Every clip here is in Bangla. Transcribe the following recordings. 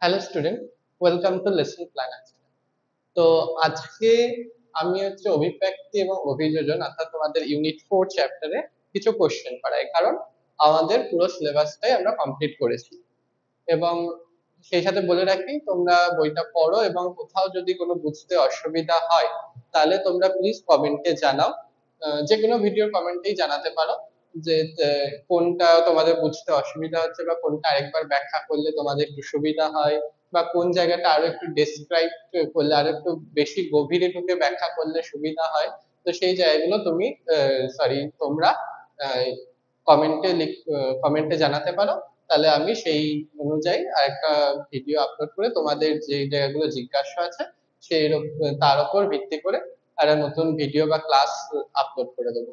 Hello student, welcome to lesson planner. তো আজকে আমি অভিব্যক্তি এবং অভিযোজন অর্থাৎ তোমাদের ইউনিট 4 চ্যাপ্টারে কিছু কোশ্চেন পড়াই, কারণ আমাদের পুরো সিলেবাসটাই আমরা কমপ্লিট করেছি। এবং সেই সাথে বলে রাখি, তোমরা বইটা পড়ো এবং কোথাও যদি কোনো বুঝতে অসুবিধা হয় তাহলে তোমরা প্লিজ কমেন্টে জানাও। যে কোনো ভিডিওর কমেন্টেই জানাতে পারো যে কোনটা তোমাদের বুঝতে অসুবিধা হচ্ছে বা কোনটা আরেকবার ব্যাখ্যা করলে তোমাদের একটু সুবিধা হয়, বা কোন জায়গাটা আরো একটু ডেসক্রাইব করলে আরো একটু বেশি গভীরে ঢুকে ব্যাখ্যা করলে সুবিধা হয়। তো সেই জায়গাগুলো তোমরা কমেন্টে জানাতে পারো। তাহলে আমি সেই অনুযায়ী আরেকটা ভিডিও আপলোড করে তোমাদের যে জায়গাগুলো জিজ্ঞাসা আছে তার উপর ভিত্তি করে একটা নতুন ভিডিও বা ক্লাস আপলোড করে দেবো,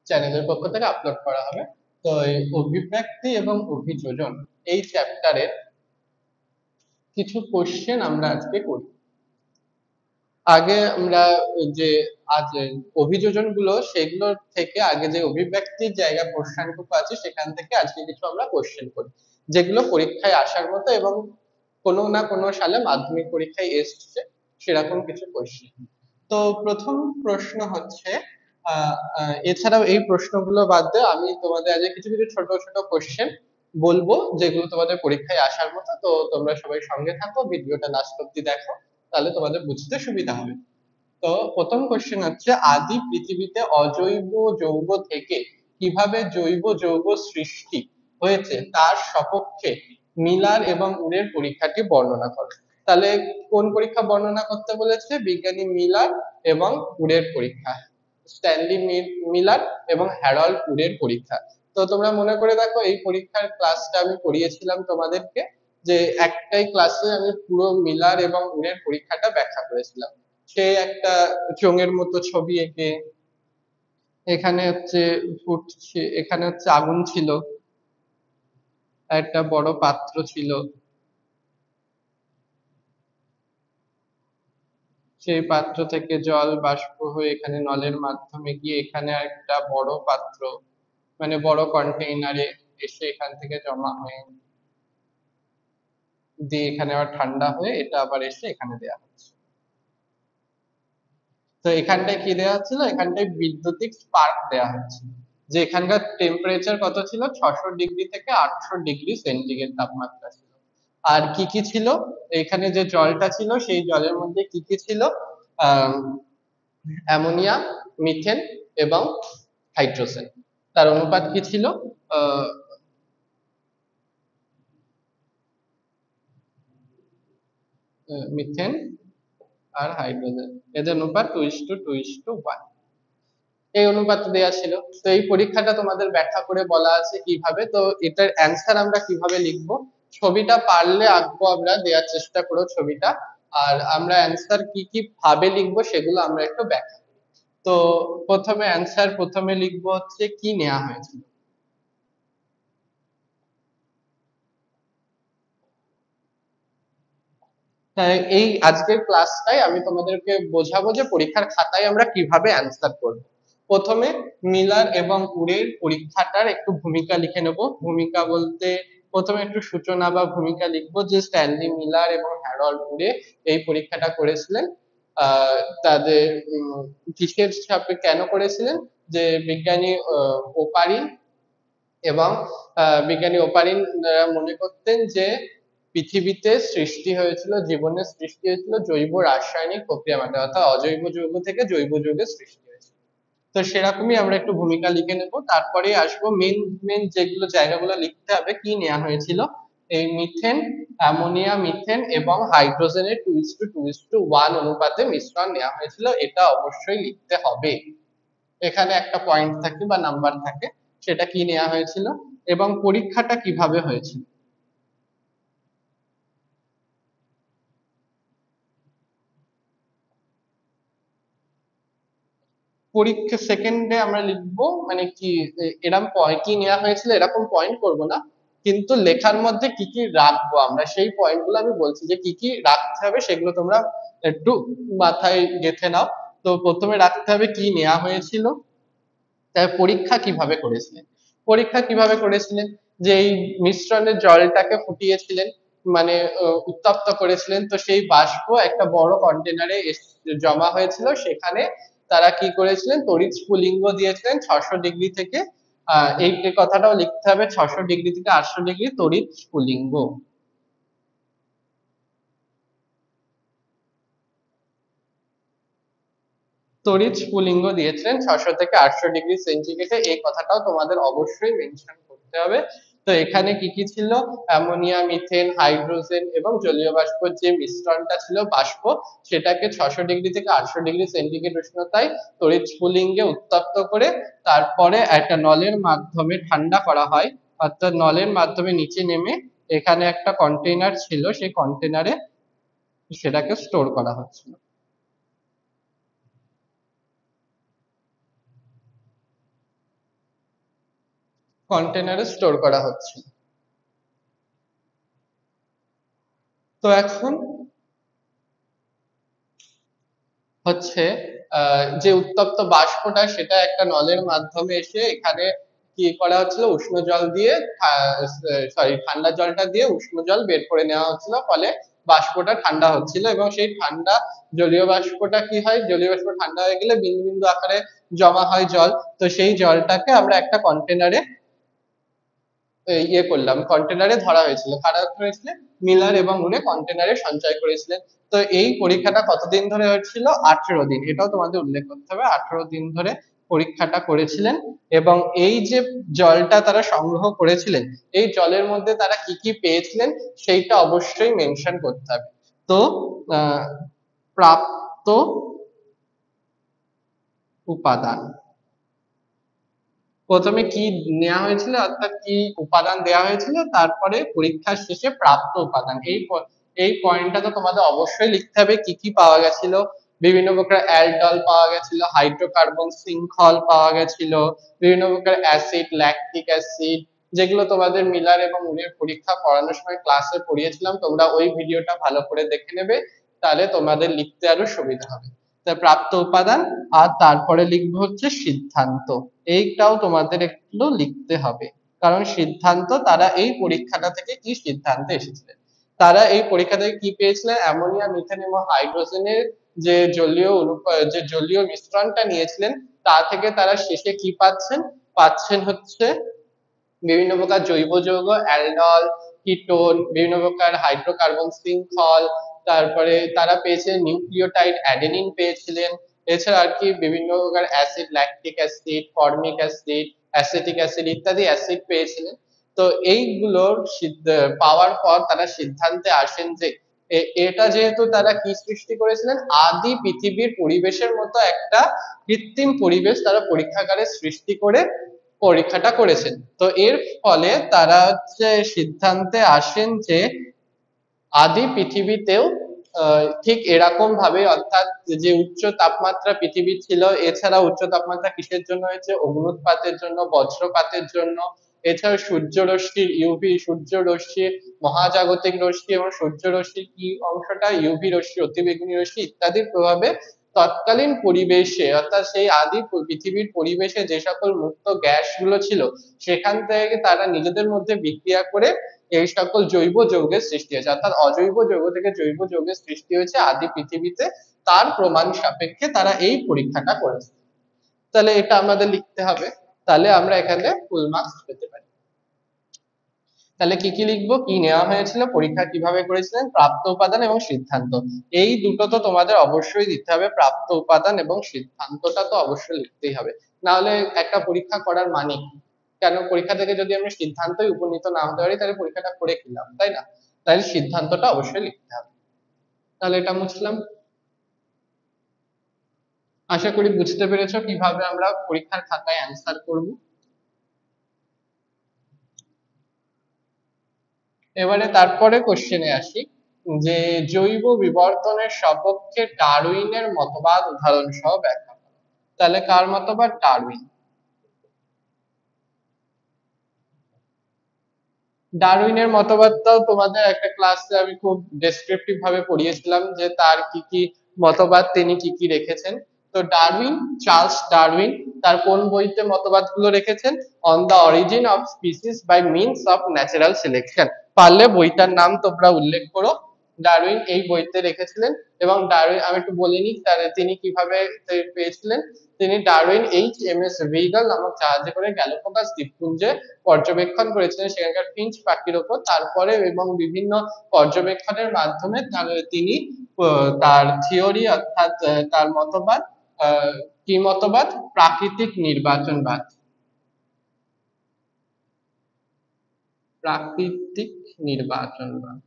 চ্যানেলের পক্ষ থেকে আপলোড করা হবে। তো এই অভিব্যক্তি এবং অভিযোজন এই চ্যাপ্টারের কিছু কোশ্চেন আমরা আজকে করি। আগে আমরা যে আজ অভিযোজন গুলো সেগুলোর থেকে আগে যে অভিব্যক্তির জায়গা পোর্শনটুকু আছে সেখান থেকে আজকে কিছু আমরা কোশ্চেন করি, যেগুলো পরীক্ষায় আসার মতো এবং কোনো না কোনো সালে মাধ্যমিক পরীক্ষায় এসছে সেরকম কিছু কোশ্চেন। তো প্রথম প্রশ্ন হচ্ছে, এছাড়াও এই প্রশ্নগুলো বাদ দিয়ে আমি তোমাদের আজকে কিছু কিছু ছোট ছোট কোশ্চেন বলবো যেগুলো তোমাদের পরীক্ষায় আসার মতো। তো তোমরা সবাই সঙ্গে থাকো, ভিডিওটা লাস্ট অব্দি দেখো, তাহলে তোমাদের বুঝতে সুবিধা হবে। তো প্রথম কোশ্চেন হচ্ছে, আদি পৃথিবীতে অজৈব যৌগ থেকে কিভাবে জৈব যৌগ সৃষ্টি হয়েছে তার সপক্ষে মিলার এবং উরের পরীক্ষাটি বর্ণনা করো। তাহলে কোন পরীক্ষা বর্ণনা করতে বলেছে? বিজ্ঞানী মিলার এবং উরের পরীক্ষা, স্ট্যানলি মিলার এবং হ্যারল্ড উরের পরীক্ষা। তো তোমরা মনে করে দেখো, এই পরীক্ষার ক্লাসটা আমি করিয়েছিলাম তোমাদেরকে, যে একটাই ক্লাসে আমি পুরো মিলার এবং উরের পরীক্ষাটা ব্যাখ্যা করেছিলাম। সে একটা চোঙের মতো ছবি এঁকে এখানে ফুটছে, এখানে আগুন ছিল, একটা বড় পাত্র ছিল, সেই পাত্র থেকে জল বাষ্প হয়ে এখানে নলের মাধ্যমে গিয়ে এখানে একটা বড় পাত্র, মানে বড় কন্টেইনারে এসে এখান থেকে জমা হয়ে দিয়ে এখানে আবার ঠান্ডা হয়ে এটা আবার এসে এখানে দেয়া হচ্ছে। তো এখানটায় কি দেওয়া হচ্ছিল? এখানটায় বৈদ্যুতিক স্পার্ক দেওয়া হচ্ছে। যে এখানকার টেম্পারেচার কত ছিল? 600 ডিগ্রি থেকে 800 ডিগ্রি সেন্টিগ্রেড তাপমাত্রা ছিল। আর কি কি ছিল এখানে? যে জলটা ছিল সেই জলের মধ্যে কি কি ছিল? আহ অ্যামোনিয়া, মিথেন এবং হাইড্রোজেন। তার অনুপাত কি ছিল? আহ মিথেন আর হাইড্রোজেন, এদের অনুপাত 2:2:1, এই অনুপাত দেওয়া ছিল। তো এই পরীক্ষাটা তোমাদের ব্যাখ্যা করে বলা আছে কিভাবে। তো এটার অ্যান্সার আমরা কিভাবে লিখবো, ছবিটা পারলে আঁকবো, আমরা দেওয়ার চেষ্টা করো ছবিটা। আর আমরা অ্যান্সার কি কি ভাবে লিখবো সেগুলো আমরা একটু ব্যাখ্যা করি। তো প্রথমে লিখবো কি নেওয়া হয়েছিল। তাই এই আজকের ক্লাসটাই আমি তোমাদেরকে বোঝাবো যে পরীক্ষার খাতায় আমরা কিভাবে অ্যান্সার করব। প্রথমে মিলার এবং উরের পরীক্ষাটার একটু ভূমিকা লিখে নেব। ভূমিকা বলতে প্রথমে একটু সূচনা বা ভূমিকা লিখবো, যে স্ট্যানলি মিলার এবং হ্যারল্ড উরে এই পরীক্ষাটা করেছিলেন। তাদের কিসের সাপে কেন করেছিলেন? যে এবং বিজ্ঞানী ওপারিন মনে করতেন যে পৃথিবীতে জীবনের সৃষ্টি হয়েছিল জৈব রাসায়নিক প্রক্রিয়ার মাধ্যমে, অর্থাৎ অজৈব যৌগ থেকে জৈব যৌগের সৃষ্টি হয়েছে। তো সেরকমই আমরা একটু ভূমিকা লিখে নেব, তারপরে আসবো মেন মেন যেগুলো জায়গাগুলো লিখতে হবে কি নেওয়া হয়েছিল। এই মিথেন, অ্যামোনিয়া, মিথেন এবং হাইড্রোজেনের 2:2:1 অনুপাতে মিশ্রণ নেওয়া হয়েছিল, এটা অবশ্যই লিখতে হবে। এখানে একটা পয়েন্ট থাকে বা নাম্বার থাকে, সেটা কি নেওয়া হয়েছিল এবং পরীক্ষাটা কিভাবে হয়েছিল। পরীক্ষা সেকেন্ডে আমরা লিখবো, মানে কি এরকম কি নেওয়া হয়েছিল এরকম পয়েন্ট করব না, কিন্তু লেখার মধ্যে কি কি রাখবো আমরা সেই পয়েন্টগুলো আমি বলছি, যে কি কি রাখতে হবে সেগুলো তোমরা একটু মাথায় গেঁথে নাও। তো প্রথমে রাখতে হবে কি নেওয়া হয়েছিল, তাই পরীক্ষা কিভাবে করেছিলেন, যে এই মিশ্রণের জলটাকে ফুটিয়েছিলেন, মানে উত্তপ্ত করেছিলেন, তো সেই বাষ্প একটা বড় কন্টেনারে জমা হয়েছিল, সেখানে তারা কি করেছিলেন, তড়িৎ স্ফুলিঙ্গ দিয়েছিলেন 600 ডিগ্রি থেকে। এই কথাটাও লিখতে হবে, 600 ডিগ্রি থেকে 800 ডিগ্রি তড়িৎ স্ফুলিঙ্গ। তড়িৎ স্ফুলিঙ্গ দিয়েছিলেন 600 থেকে 800 ডিগ্রি সেন্টিগ্রেডে, এই কথাটাও তোমাদের অবশ্যই মেনশন করতে হবে। তো এখানে কি কি ছিল, অ্যামোনিয়া, মিথেন, হাইড্রোজেন এবং জলীয় বাষ্পর যে মিশ্রণটা ছিল বাষ্প, সেটাকে 600 ডিগ্রি থেকে 800 ডিগ্রি সেন্টিগ্রেড উষ্ণতায় তড়িৎ স্ফুলিঙ্গে উত্তপ্ত করে তারপরে একটা নলের মাধ্যমে ঠান্ডা করা হয়, অর্থাৎ নলের মাধ্যমে নিচে নেমে এখানে একটা কন্টেইনার ছিল, সেই কন্টেইনারে সেটাকে স্টোর করা হচ্ছিল। কন্টেনারে স্টোর করা হচ্ছে। তো এখন হচ্ছে যে উত্তপ্ত বাষ্পটা, সেটা একটা নলের মাধ্যমে এসে এখানে কি করা হচ্ছিল, উষ্ণ জল দিয়ে, সরি ঠান্ডা জলটা দিয়ে উষ্ণ জল বের করে নেওয়া হচ্ছিল, ফলে বাষ্পটা ঠান্ডা হচ্ছিল এবং সেই ঠান্ডা জলীয় বাষ্পটা কি হয়, জলীয় বাষ্প ঠান্ডা হয়ে গেলে বিন্দু বিন্দু আকারে জমা হয় জল। তো সেই জলটাকে আমরা একটা কন্টেনারে ইয়ে করলাম, কন্টেনারে ধরা হয়েছিল, কারা করেছিলেন, মিলার এবং উনি কন্টেনারে সঞ্চয় করেছিলেন। তো এই পরীক্ষাটা কতদিন ধরে হয়েছিল, 18 দিন, এটাও তোমাদের উল্লেখ করতে হবে, 18 দিন ধরে পরীক্ষাটা করেছিলেন। এবং এই যে জলটা তারা সংগ্রহ করেছিলেন, এই জলের মধ্যে তারা কি কি পেয়েছিলেন সেইটা অবশ্যই মেনশন করতে হবে। তো আহ প্রাপ্ত উপাদান, প্রথমে কি নেওয়া হয়েছিল, অর্থাৎ কি উপাদান দেওয়া হয়েছিল, তারপরে পরীক্ষার শেষে প্রাপ্ত উপাদান, এই পয়েন্টটা তো তোমাদের অবশ্যই লিখতে হবে, কি কি পাওয়া গেছিল। বিভিন্ন প্রকার অ্যালডল পাওয়া গেছিল, হাইড্রোকার্বন শৃঙ্খল পাওয়া গেছিল, বিভিন্ন প্রকার অ্যাসিড, ল্যাকটিক অ্যাসিড, যেগুলো তোমাদের মিলার এবং উনের পরীক্ষা করানোর সময় ক্লাসে পড়িয়েছিলাম, তোমরা ওই ভিডিওটা ভালো করে দেখে নেবে, তাহলে তোমাদের লিখতে আরো সুবিধা হবে। তা প্রাপ্ত উপাদান, আর তারপরে লিখবো হচ্ছে সিদ্ধান্ত, এইটাও তোমাদের একটু লিখতে হবে, কারণ সিদ্ধান্ত, তারা এই পরীক্ষাটা থেকে কি সিদ্ধান্তে এসেছিলেন। তারা এই পরীক্ষা থেকে কি পেয়েছিলেন, অ্যামোনিয়া, মিথেন এবং হাইড্রোজেনের যে যে জলীয় মিশ্রণটা নিয়েছিলেন, তা থেকে তারা শেষে কি পাচ্ছেন, পাচ্ছেন হচ্ছে বিভিন্ন প্রকার জৈব যৌগ, অ্যালডল, কিটোন, বিভিন্ন প্রকার হাইড্রোকার্বন শৃঙ্খল, তারপরে তারা পেয়েছিলেন নিউক্লিওটাইড, অ্যাডেনিন পেয়েছিলেন, এছাড়া আর কি বিভিন্ন প্রকার acid, lactic acid, formic acid, acetic acid ইত্যাদি অ্যাসিড পেয়েছিলেন। তো এইগুলোর পাওয়ার পর তারা সিদ্ধান্তে আসেন যে এটা যেহেতু তারা কি সৃষ্টি করেছিলেন, আদি পৃথিবীর পরিবেশের মতো একটা কৃত্রিম পরিবেশ তারা পরীক্ষাগারে সৃষ্টি করে পরীক্ষাটা করেছেন। তো এর ফলে তারা হচ্ছে সিদ্ধান্তে আসেন যে আদি পৃথিবীতেও ঠিক এরকম ভাবে, অর্থাৎ যে উচ্চ তাপমাত্রা পৃথিবী ছিল, এছাড়া উচ্চ তাপমাত্রা কিসের জন্য হয়েছে, অগ্নুৎপাতের জন্য, বজ্রপাতের জন্য, এছাড়া সূর্য রশ্মির ইউভি, সূর্য রশ্মির মহাজাগতিক রশ্মি এবং সূর্য রশ্মির কি অংশটা, ইউভি রশ্মি, অতিবেগুনি রশ্মি ইত্যাদির প্রভাবে তৎকালীন পরিবেশে, অর্থাৎ সেই আদি পৃথিবীর পরিবেশে যে সকল মুক্ত গ্যাস গুলো ছিল, সেখান থেকে তারা নিজেদের মধ্যে বিক্রিয়া করে এই সকল জৈব যৌগের সৃষ্টি হয়েছে, অর্থাৎ অজৈব যৌগ থেকে জৈব যৌগের সৃষ্টি হয়েছে আদি পৃথিবীতে, তার প্রমাণ সাপেক্ষে তারা এই পরীক্ষাটা করেছে। তাহলে এটা আমাদের লিখতে হবে, তাহলে আমরা এখানে ফুল মার্কস পেতে পারি। তাহলে কি কি লিখবো, কি নেওয়া হয়েছিল, পরীক্ষা কিভাবে করেছিলেন, প্রাপ্ত উপাদান এবং সিদ্ধান্ত, এই দুটো তো তোমাদের অবশ্যই দিতে হবে, প্রাপ্ত উপাদান এবং সিদ্ধান্তটা তো অবশ্যই লিখতেই হবে, না হলে একটা পরীক্ষা করার মানে কি? কেন, পরীক্ষা থেকে যদি আমরা সিদ্ধান্তই উপনীত না হতে পারি, তাহলে পরীক্ষাটা করে কি লাভ, তাই না? তাহলে সিদ্ধান্তটা অবশ্যই লিখতে হবে। তাহলে এটা মুছলাম। আশা করি বুঝতে পেরেছো কিভাবে আমরা পরীক্ষার খাতায় অ্যান্সার করব। এবারে তারপরে কোশ্চেনে আসি, যে জৈব বিবর্তনের সপক্ষে ডারউইনের মতবাদ উদাহরণ সহ ব্যাখ্যা করো। তাহলে কার মতবাদ, ডারউইন। ডারউইনের মতবাদটাও তোমাদের একটা ক্লাসে আমি খুব ডেসক্রিপটিভ ভাবে পড়িয়েছিলাম, যে তার কি কি মতবাদ, তিনি কি কি রেখেছেন। তো ডারউইন, চার্লস ডারউইন তার কোন বইতে মতবাদগুলো রেখেছেন? On the origin of species by means of natural selection. পারলে বইটার নাম তোমরা উল্লেখ করো। ডারউইন এই বইতে রেখেছিলেন। এবং ডারউইন আমি একটু বলে নিই তিনি কিভাবে পেয়েছিলেন। তিনি ডারউইন HMS ভিগাল নামক জাহাজে করে গ্যালাপাগোস দ্বীপপুঞ্জে পর্যবেক্ষণ করেছিলেন সেখানকার ফিঞ্চ পাখির ওপর। তারপরে এবং বিভিন্ন পর্যবেক্ষণের মাধ্যমে তিনি তার থিওরি অর্থাৎ তার মতবাদ, কি মতবাদ? প্রাকৃতিক নির্বাচনবাদ। প্রাকৃতিক নির্বাচনবাদ।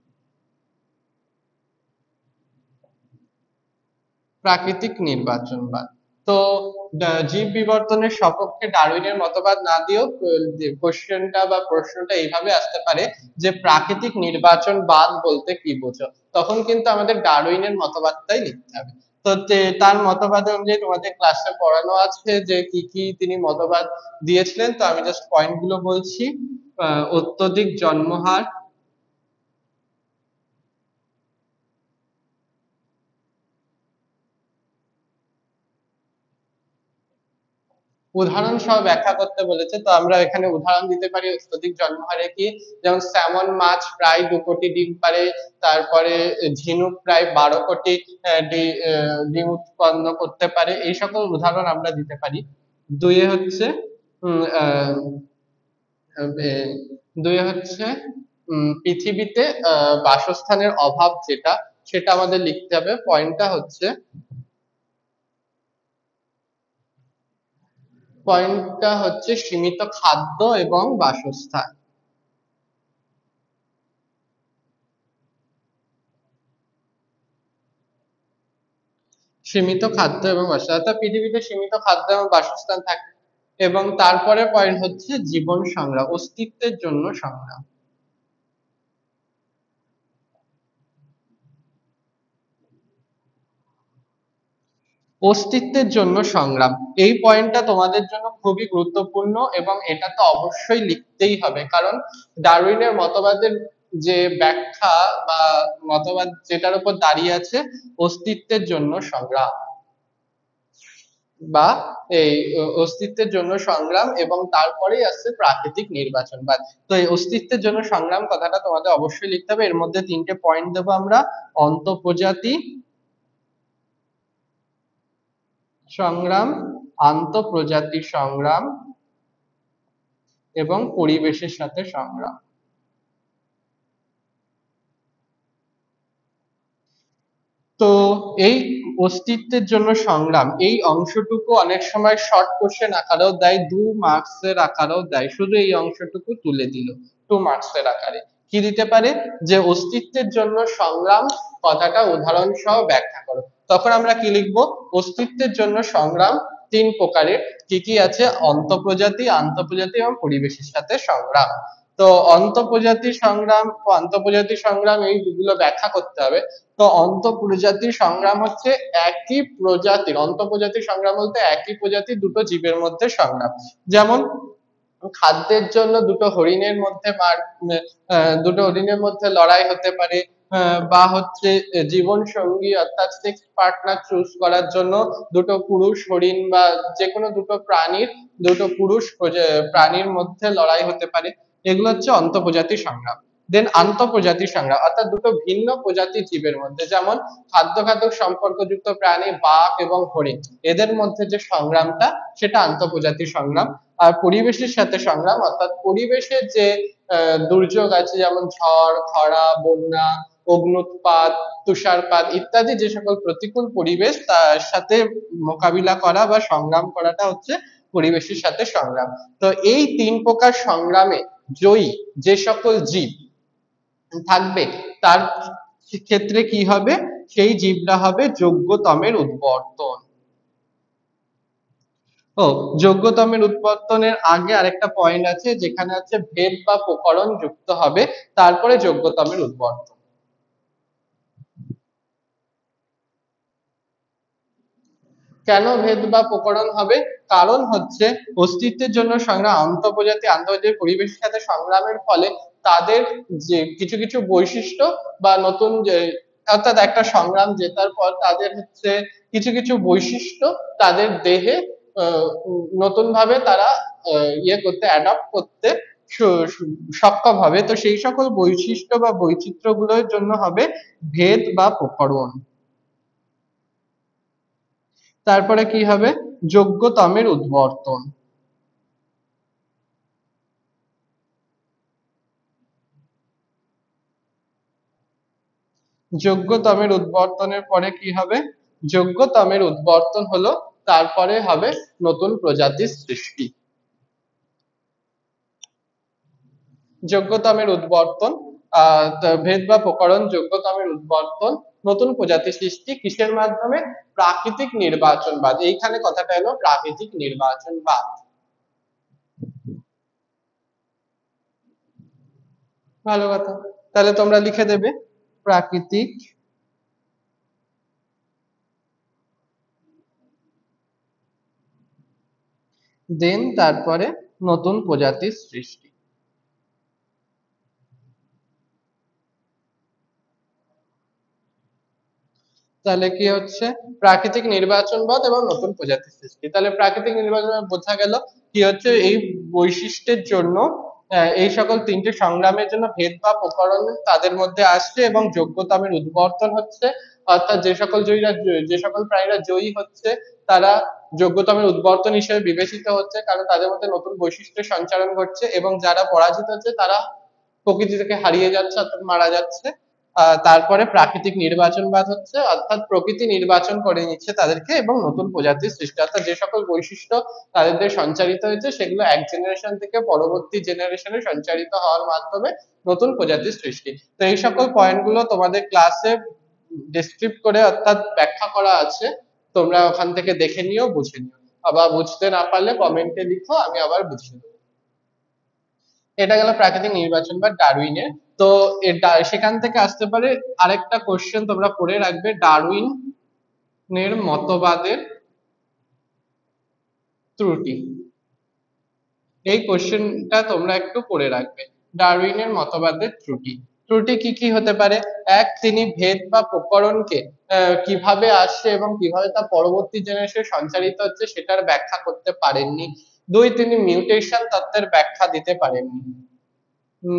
প্রাকৃতিক নির্বাচনবাদ। তো জীব বিবর্তনের সপক্ষে ডারউইনের মতবাদ না দিয়েও কোশ্চেনটা বা প্রশ্নটা এইভাবে আসতে পারে যে প্রাকৃতিক নির্বাচনবাদ বলতে কি বোঝো? তখন কিন্তু আমাদের ডারউইনের মতবাদটাই লিখতে হবে। তো তার মতবাদ অনুযায়ী তোমাদের ক্লাসে পড়ানো আছে যে কি কি তিনি মতবাদ দিয়েছিলেন। তো আমি জাস্ট পয়েন্ট গুলো বলছি। অত্যধিক জন্মহার, উদাহরণ সহ ব্যাখ্যা করতে বলেছে। তো আমরা এখানে উদাহরণ দিতে পারি অত্যধিক জন্মহারে কি, যেমন স্যামন মাছ প্রায় 2 কোটি ডিম পারে, তারপরে ঝিনুক প্রায় 12 কোটি ডিম উৎপন্ন করতে পারে। এই সকল উদাহরণ আমরা দিতে পারি। দুইয়ে হচ্ছে উম, আহ, আহ, দুইয়ে হচ্ছে পৃথিবীতে বাসস্থানের অভাব যেটা, সেটা আমাদের লিখতে হবে। পয়েন্টটা হচ্ছে সীমিত খাদ্য এবং বাসস্থান। সীমিত খাদ্য এবং বাসস্থান, অর্থাৎ পৃথিবীতে সীমিত খাদ্য এবং বাসস্থান থাকে। এবং তারপরে পয়েন্ট হচ্ছে জীবন সংগ্রাম, অস্তিত্বের জন্য সংগ্রাম। অস্তিত্বের জন্য সংগ্রাম, এই পয়েন্টটা তোমাদের জন্য খুবই গুরুত্বপূর্ণ এবং এটা তো অবশ্যই লিখতেই হবে। কারণ ডারউইনের মতবাদের যে ব্যাখ্যা বা মতবাদ যেটার উপর দাঁড়িয়ে আছে অস্তিত্বের জন্য সংগ্রাম, বা এই অস্তিত্বের জন্য সংগ্রাম, এবং তারপরেই আসছে প্রাকৃতিক নির্বাচনবাদ। তো এই অস্তিত্বের জন্য সংগ্রাম কথাটা তোমাদের অবশ্যই লিখতে হবে। এর মধ্যে 3টে পয়েন্ট দেবো আমরা: অন্তঃপ্রজাতি সংগ্রাম, আন্তঃপ্রজাতি সংগ্রাম এবং পরিবেশের সাথে সংগ্রাম। তো এই অস্তিত্বের জন্য সংগ্রাম এই অংশটুকু অনেক সময় শর্ট কোশ্চেন আকারেও দেয়, 2 মার্কসের আকারেও দেয়। শুধু এই অংশটুকু তুলে দিল 2 মার্কসের আকারে। কি দিতে পারে? যে অস্তিত্বের জন্য সংগ্রাম কথাটা উদাহরণ সহ ব্যাখ্যা করো। তখন আমরা কি লিখবো? অস্তিত্বের জন্য সংগ্রাম 3 প্রকারের। কি কি আছে? অন্তঃপ্রজাতি, আন্তঃপ্রজাতি এবং পরিবেশের সাথে সংগ্রাম। তো আন্তঃপ্রজাতি সংগ্রাম এইগুলো ব্যাখ্যা করতে হবে। তো অন্তঃপ্রজাতি সংগ্রাম হচ্ছে অন্তঃপ্রজাতি সংগ্রাম বলতে একই প্রজাতির দুটো জীবের মধ্যে সংগ্রাম। যেমন খাদ্যের জন্য দুটো হরিণের মধ্যে লড়াই হতে পারে, বা হচ্ছে জীবন সঙ্গী অর্থাৎ সেক্স পার্টনার চুজ করার জন্য দুটো পুরুষ হরিণ বা যে কোনো দুটো পুরুষ প্রাণীর মধ্যে লড়াই হতে পারে। এগুলো হচ্ছে অন্তঃপ্রজাতি সংগ্রাম। দেন আন্তঃপ্রজাতি সংগ্রাম অর্থাৎ দুটো ভিন্ন প্রজাতির জীবের মধ্যে, যেমন খাদ্য-খাদক সম্পর্কযুক্ত প্রাণী বাঘ এবং হরিণ, এদের মধ্যে যে সংগ্রামটা সেটা আন্তঃপ্রজাতি সংগ্রাম। আর পরিবেশের সাথে সংগ্রাম অর্থাৎ পরিবেশের যে দুর্যোগ আছে, যেমন ঝড়, খরা, বন্যা, অগ্নুৎপাত, তুষারপাত ইত্যাদি যে সকল প্রতিকূল পরিবেশ তার সাথে মোকাবিলা করা বা সংগ্রাম করাটা হচ্ছে পরিবেশের সাথে সংগ্রাম। তো এই 3 প্রকার সংগ্রামে জয়ী যে সকল জীব থাকবে তার ক্ষেত্রে কি হবে? সেই জীবরা হবে যোগ্যতমের উদ্বর্তন। ও, যোগ্যতমের উৎপত্তনের আগে আরেকটা পয়েন্ট আছে যেখানে আছে ভেদ বা প্রকরণ যুক্ত হবে, তারপরে যোগ্যতমের উদ্বর্তন। কেন ভেদ বা প্রকরণ হবে? কারণ হচ্ছে অস্তিত্বের জন্য সংগ্রাম আন্তঃপ্রজাতি পরিবেশের সাথে সংগ্রামের ফলে তাদের যে কিছু কিছু বৈশিষ্ট্য বা নতুন যে অর্থাৎ একটা সংগ্রাম জেতার পর তাদের হচ্ছে কিছু কিছু বৈশিষ্ট্য তাদের দেহে নতুন ভাবে তারা ইয়ে করতে অ্যাডপ্ট করতে সক্ষম হবে। তো সেই সকল বৈশিষ্ট্য বা বৈচিত্র্যগুলোর জন্য হবে ভেদ বা প্রকরণ। তারপরে কি হবে? যোগ্যতমের উদ্বর্তন। যোগ্যতমের উদ্বর্তনের পরে কি হবে? যোগ্যতমের উদ্বর্তন হলো তারপরে হবে নতুন প্রজাতির সৃষ্টি। যোগ্যতমের উদ্বর্তন, ভেদ বা প্রকরণ, যোগ্যতমের উদ্বর্তন, নতুন প্রজাতি সৃষ্টি কিসের মাধ্যমে? প্রাকৃতিক নির্বাচনবাদ। এইখানে কথাটা হলো প্রাকৃতিক নির্বাচনবাদ। ভালো কথা, তাহলে তোমরা লিখে দেবে প্রাকৃতিক দেন তারপরে নতুন প্রজাতির সৃষ্টি। তাহলে কি হচ্ছে? প্রাকৃতিক নির্বাচনবাদ এবং নতুন প্রজাতির সৃষ্টি। তাহলে প্রাকৃতিক নির্বাচন বোঝা গেল কি হচ্ছে, এই বৈশিষ্ট্যের জন্য এই সকল তিনটে সংগ্রামের জন্য ভেদ বা প্রকরণ তাদের মধ্যে আসছে এবং যোগ্যতমের উদ্বর্তন হচ্ছে। অর্থাৎ যে সকল প্রাণীরা জয়ী হচ্ছে তারা যোগ্যতমের উদ্বর্তন হিসেবে বিবেচিত হচ্ছে, কারণ তাদের মধ্যে নতুন বৈশিষ্ট্যের সঞ্চারণ ঘটছে, এবং যারা পরাজিত হচ্ছে তারা প্রকৃতি থেকে হারিয়ে যাচ্ছে অর্থাৎ মারা যাচ্ছে। তারপরে প্রাকৃতিক নির্বাচনবাদ হচ্ছে, অর্থাৎ প্রকৃতি নির্বাচন করে নিচ্ছে তাদেরকে এবং নতুন প্রজাতির সৃষ্টি, অর্থাৎ যে সকল বৈশিষ্ট্য তাদের সঞ্চারিত হয়েছে সেগুলো এক জেনারেশন থেকে পরবর্তী জেনারেশনে সঞ্চারিত হওয়ার মাধ্যমে নতুন প্রজাতির সৃষ্টি। তো এই সকল পয়েন্ট গুলো তোমাদের ক্লাসে ডেসক্রিপ্ট করে অর্থাৎ ব্যাখ্যা করা আছে, তোমরা ওখান থেকে দেখে নিও, বুঝে নিও। আবার বুঝতে না পারলে কমেন্টে লিখো, আমি আবার বুঝিয়ে দেবো। এটা গেল প্রাকৃতিক নির্বাচন বা ডারউইনের। তো সেখান থেকে আসতে পারে আরেকটা কোশ্চেন, তোমরা পড়ে রাখবে ডারউইনের মতবাদের ত্রুটি। এই কোশ্চেনটা তোমরা একটু পড়ে রাখবে। ডারউইনের মতবাদের ত্রুটি। ত্রুটি কি কি হতে পারে? এক, তিনি ভেদ বা প্রকরণকে কিভাবে আসছে এবং কিভাবে তা পরবর্তী জেনারেশনে সঞ্চারিত হচ্ছে সেটার ব্যাখ্যা করতে পারেননি। দুই, তিনি মিউটেশন তত্ত্বের ব্যাখ্যা দিতে পারেননি।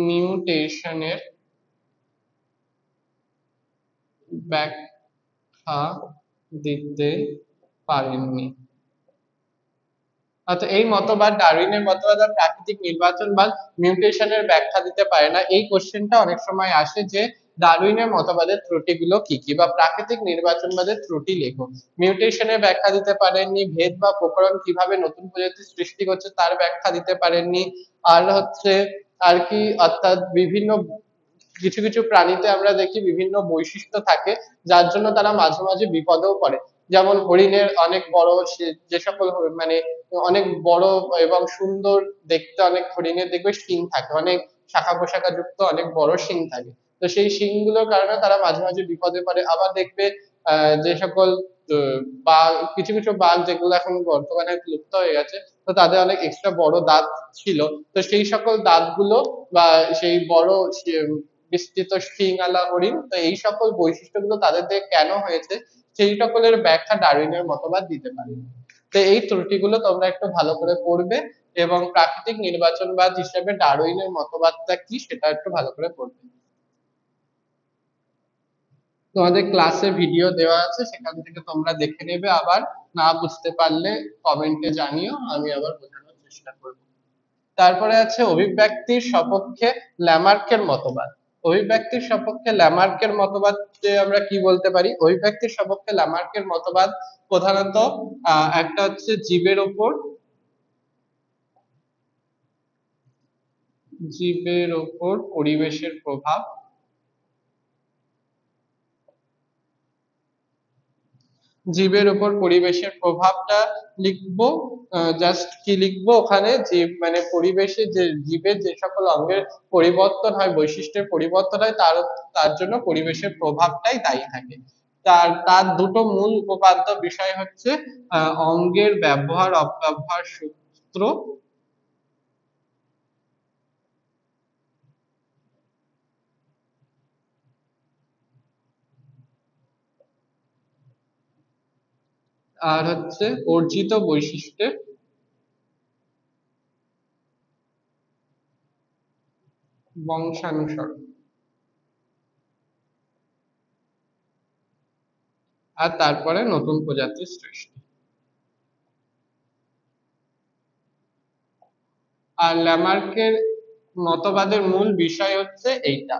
মিউটেশনের ব্যাখ্যা দিতে পারেননি। অর্থাৎ এই মতবাদ, ডারউইনের মতবাদ আর প্রাকৃতিক নির্বাচনবাদ মিউটেশনের ব্যাখ্যা দিতে পারে না। এই কোশ্চেনটা অনেক সময় আসে যে ডারউইনের মতবাদের ত্রুটিগুলো কি কি, বা প্রাকৃতিক নির্বাচনবাদের ত্রুটি লেখো। মিউটেশনের ব্যাখ্যা দিতে পারেননি, ভেদ বা প্রকরণ কিভাবে নতুন প্রজাতি সৃষ্টি করছে তার ব্যাখ্যা দিতে পারেননি, আর হচ্ছে আর কি, অর্থাৎ বিভিন্ন কিছু কিছু প্রাণীতে আমরা দেখি বিভিন্ন বৈশিষ্ট্য থাকে যার জন্য তারা মাঝে মাঝে বিপদেও পড়ে। যেমন হরিণের অনেক বড় যে সকল মানে অনেক বড় এবং সুন্দর দেখতে অনেক হরিণের দেখবে শিং থাকে, অনেক শাখা পোশাখা যুক্ত অনেক বড় শিং থাকে। তো সেই শিং গুলোর কারণে তারা মাঝে মাঝে বিপদে পড়ে। আবার দেখবে যে সকল বাঘ, কিছু কিছু বাঘ যেগুলো এখন বর্তমানে লুপ্ত হয়ে গেছে, তো তাদের অনেক এক্সট্রা বড় দাঁত ছিল। তো সেই সকল দাঁতগুলো বা সেই বড় বিস্তৃত শিং-আলা হরিণ, তো এই সকল বৈশিষ্ট্যগুলো তাদের দিয়ে কেন হয়েছে সেই সকলের ব্যাখ্যা ডারউইনের মতবাদ দিতে পারে। তো এই ত্রুটিগুলো তোমরা একটু ভালো করে পড়বে এবং প্রাকৃতিক নির্বাচনবাদ হিসেবে ডারউইনের মতবাদটা কি সেটা একটু ভালো করে পড়বে। তোমাদের ক্লাসে ভিডিও দেওয়া আছে, সেখান থেকে তোমরা দেখে নেবে। আবার না বুঝতে পারলে কমেন্টে জানিও, আমি আবার বোঝানোর চেষ্টা করব। তারপরে আছে অভিব্যক্তির সপক্ষে ল্যামার্কের মতবাদ। অভিব্যক্তির সপক্ষে ল্যামার্কের মতবাদ যে আমরা কি বলতে পারি? অভিব্যক্তির সপক্ষে ল্যামার্কের মতবাদ প্রধানত একটা হচ্ছে জীবের ওপর পরিবেশের প্রভাব। জীবের উপর পরিবেশের প্রভাবটা লিখবো। জাস্ট কি লিখবো ওখানে, যে মানে পরিবেশে যে জীবের যে সকল অঙ্গের পরিবর্তন হয়, বৈশিষ্ট্যের পরিবর্তন হয়, তার তার জন্য পরিবেশের প্রভাবটাই দায়ী থাকে। তার তার দুটো মূল উপপাদ্য বিষয় হচ্ছে অঙ্গের ব্যবহার অপব্যবহার সূত্র আর হচ্ছে অর্জিত বৈশিষ্ট্যের বংশানুসরণ, আর তারপরে নতুন প্রজাতির সৃষ্টি। আর ল্যামার্কের মতবাদের মূল বিষয় হচ্ছে এইটা,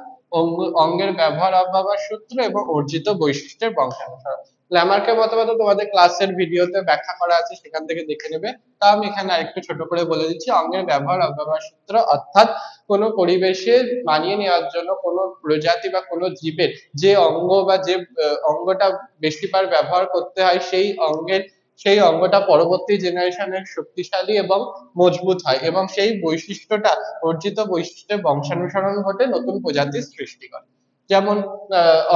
অঙ্গের ব্যবহার অব্যবহার সূত্র এবং অর্জিত বৈশিষ্ট্যের বংশানুসরণ। ল্যামার্কের মতবাদ তোমাদের ক্লাসের ভিডিওতে ব্যাখ্যা করা আছে, সেখান থেকে দেখে নেবে। তা আমি এখানে আরেকটু ছোট করে বলে দিচ্ছি। অঙ্গের ব্যবহার অব্যবহার সূত্র অর্থাৎ কোনো পরিবেশে মানিয়ে নেওয়ার জন্য কোনো প্রজাতি বা কোনো জীবের যে অঙ্গ বা যে অঙ্গটা বেশিবার ব্যবহার করতে হয়, সেই অঙ্গটা পরবর্তী জেনারেশনের শক্তিশালী এবং মজবুত হয়, এবং সেই বৈশিষ্ট্যটা অর্জিত বৈশিষ্ট্যের বংশানুসরণ ঘটে নতুন প্রজাতির সৃষ্টি করে। যেমন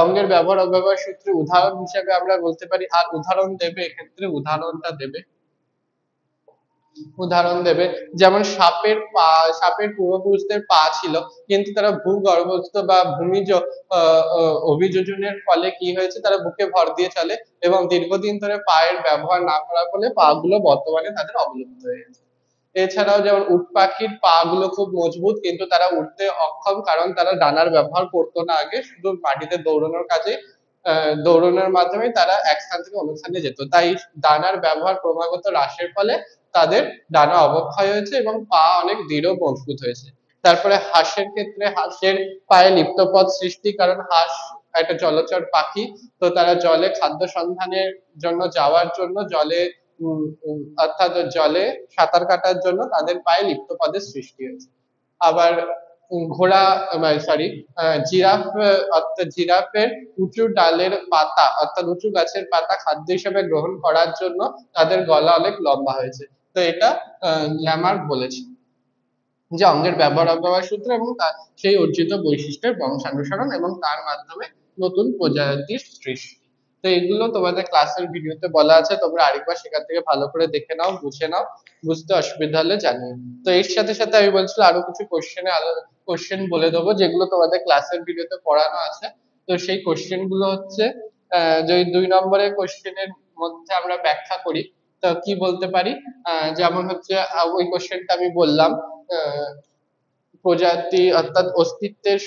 অঙ্গের ব্যবহার অব্যবহার সূত্রে উদাহরণ হিসেবে আমরা বলতে পারি, আর উদাহরণ দেবে এক্ষেত্রে, উদাহরণটা দেবে, উদাহরণ দেবে যেমন সাপের পূর্বপুরুষদের পা ছিল, কিন্তু তারা ভূগর্ভস্থ বা ভূমিজ অভিযোজনের ফলে কি হয়েছে, তারা বুকে ভর দিয়ে চলে এবং দীর্ঘদিন ধরে পায়ের ব্যবহার না করার ফলে পা গুলো বর্তমানে তাদের অবলুপ্ত হয়ে গেছে। এছাড়াও যেমন উট পাখির পা গুলো খুব মজবুত, কিন্তু তারা উঠতে অক্ষম, কারণ তারা ডানার ব্যবহার করতো না আগে, শুধু মাটিতে দৌড়ানোর কাজে দৌড়ানোর মাধ্যমে তারা এক স্থান থেকে অন্য স্থানে যেত। তাই ডানার ব্যবহার ক্রমাগত হ্রাসের ফলে তাদের ডানা অবক্ষয় হয়েছে এবং পা অনেক দৃঢ় মজবুত হয়েছে। তারপরে হাঁসের ক্ষেত্রে হাঁসের পায়ে লিপ্তপদ সৃষ্টি, কারণ হাঁস একটা জলচর পাখি, তো তারা জলে খাদ্য সন্ধানের জন্য যাওয়ার জন্য অর্থাৎ জলে সাঁতার কাটার জন্য তাদের পায়ে লিপ্তপদের সৃষ্টি হয়েছে। আবার ঘোড়া, সরি, জিরাফ, অর্থাৎ জিরাফের উঁচু ডালের পাতা অর্থাৎ উঁচু গাছের পাতা খাদ্য হিসেবে গ্রহণ করার জন্য তাদের গলা অনেক লম্বা হয়েছে। তো এটা ল্যামার্ক বলেছে যে অঙ্গের ব্যবহার অব্যবহার সূত্র এবং তার সেই অর্জিত বৈশিষ্ট্যের বংশানুসরণ এবং তার মাধ্যমে নতুন প্রজাতির সৃষ্টি। তো এগুলো তোমাদের ক্লাসের ভিডিওতে বলা আছে, তোমরা আরেকবার সেখান থেকে ভালো করে দেখে নাও, বুঝে নাও, বুঝতে অসুবিধা হলে জানিও। তো এর সাথে সাথে আমি বলছিলাম আরো কিছু কোশ্চেন বলে দেবো যেগুলো তোমাদের ক্লাসের ভিডিওতে পড়ানো আছে। তো সেই কোশ্চেন গুলো হচ্ছে, যদি 2 নম্বরের কোশ্চেনের মধ্যে আমরা ব্যাখ্যা করি, তো কি বলতে পারি, যেমন হচ্ছে ওই কোশ্চেনটা আমি বললাম, আহ, প্রজাতি অর্থাৎ অস্তিত্বের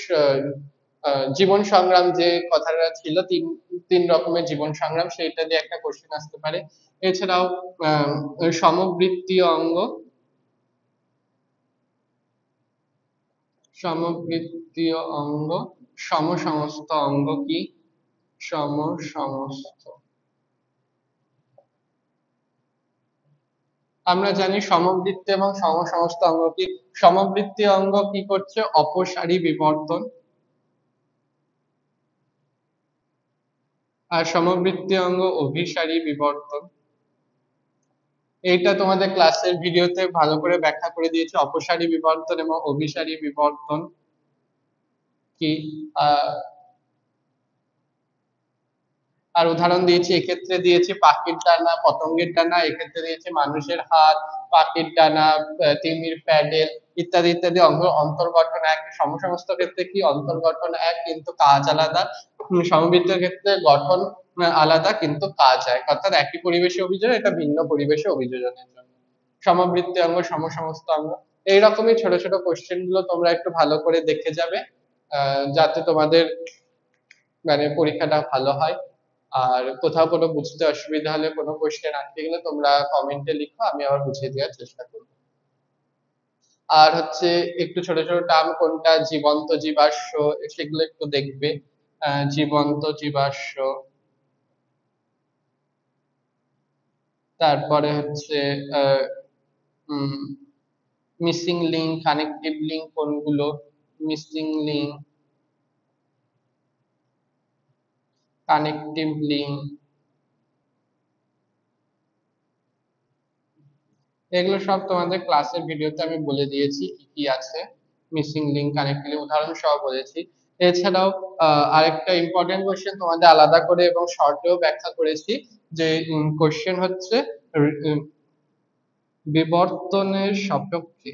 জীবন সংগ্রাম যে কথাটা ছিল, তিন তিন রকমের জীবন সংগ্রাম, সেইটা দিয়ে একটা কোশ্চেন আসতে পারে। এছাড়াও আহ সমবৃত্তীয় অঙ্গ, সমবৃত্তীয় অঙ্গ, সমসমস্ত অঙ্গ কি, সমসমস্ত। আমরা জানি সমবৃত্তি এবং সমসমস্ত অঙ্গ কি। সমবৃত্তি অঙ্গ কি করছে, অপসারী বিবর্তন, আর সমবৃত্তি অঙ্গ অভিসারী বিবর্তন। এইটা তোমাদের ক্লাসের ভিডিওতে ভালো করে ব্যাখ্যা করে দিয়েছে, অপসারী বিবর্তন এবং অভিসারী বিবর্তন কি। আহ আর উদাহরণ দিয়েছি, এক্ষেত্রে দিয়েছি পাখির ডানা, পতঙ্গের ডানা, এক্ষেত্রে দিয়েছি মানুষের হাত, পাখির ডানা, তিমির প্যাডেল, ইত্যাদি ইত্যাদি অঙ্গ অন্তর্গঠন এক। সমসমস্ত ক্ষেত্রে কি, অন্তর্গঠন এক কিন্তু কাজ আলাদা। সমবৃত্তের ক্ষেত্রে গঠন আলাদা কিন্তু কাজ এক, অর্থাৎ একই পরিবেশে অভিযোজন, এটা ভিন্ন পরিবেশে অভিযোজনের জন্য। সমবৃত্তি অঙ্গ, সমসমস্ত অঙ্গ, এইরকমই ছোট ছোট কোশ্চেন গুলো তোমরা একটু ভালো করে দেখে যাবে, যাতে তোমাদের মানে পরীক্ষাটা ভালো হয়। আর কোথাও কোনো বুঝতে অসুবিধা হলে, কোনো কোশ্চেন আটকে গেলে তোমরা কমেন্টে লিখো, আমি আবার বুঝিয়ে দেওয়ার চেষ্টা করবো। আর হচ্ছে একটু ছোট ছোট টার্ম কোনটা জীবন্ত জীবাশ্ম, সেগুলো একটু দেখবে। জীবন্ত জীবাশ্ম, তারপরে হচ্ছে মিসিং লিঙ্ক, কানেকটিভ লিঙ্ক কোনগুলো, মিসিং লিঙ্ক, কানেকটিভ লিঙ্ক, এগুলো সব তোমাদের ক্লাসের ভিডিওতে আমি বলে দিয়েছি কি কি আছে, মিসিং লিঙ্ক, কানেক্টিভ, উদাহরণ সহ বলেছি। এছাড়াও আরেকটা ইম্পর্টেন্ট কোশ্চেন তোমাদের আলাদা করে এবং শর্টেও ব্যাখ্যা করেছি, যে কোশ্চেন হচ্ছে উম, বিবর্তনের সপক্ষে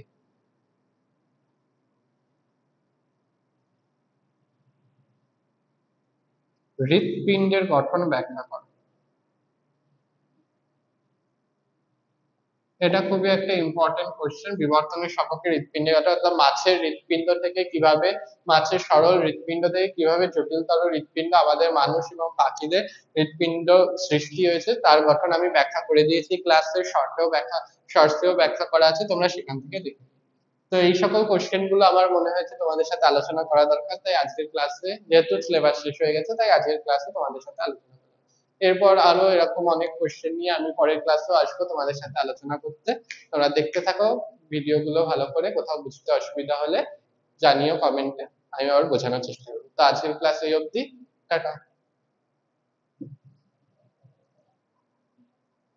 হৃৎপিণ্ডের গঠন ব্যাখ্যা করো। এটা খুবই একটা ইম্পর্টেন্ট কোশ্চেন। বিবর্তনের সম্পর্কে হৃৎপিণ্ডের কথা, অর্থাৎ মাছের হৃৎপিণ্ড থেকে কিভাবে, মাছের সরল হৃৎপিণ্ড থেকে কিভাবে জটিলতর হৃৎপিণ্ড আমাদের মানুষ এবং পাখিদের হৃৎপিণ্ড সৃষ্টি হয়েছে তার গঠন আমি ব্যাখ্যা করে দিয়েছি ক্লাসে, শর্টসেও ব্যাখ্যা করা আছে, তোমরা সেখান থেকে দেখো। তো এই সকল কোশ্চেন গুলো আমার মনে হয়েছে তোমাদের সাথে আলোচনা করা দরকার, তাই আজকের ক্লাসে, যেহেতু সিলেবাস শেষ হয়ে গেছে, তাই আজকের ক্লাসে তোমাদের সাথে আলোচনা করলাম। এরপর আরো এরকম অনেক কোশ্চেন নিয়ে আমি পরের ক্লাসেও আসবো তোমাদের সাথে আলোচনা করতে। তোমরা দেখতে থাকো ভিডিও গুলো ভালো করে, কোথাও বুঝতে অসুবিধা হলে জানিও কমেন্টে, আমি আবার বোঝানোর চেষ্টা করবো। তো আজকের ক্লাস এই অবধি, টাটা।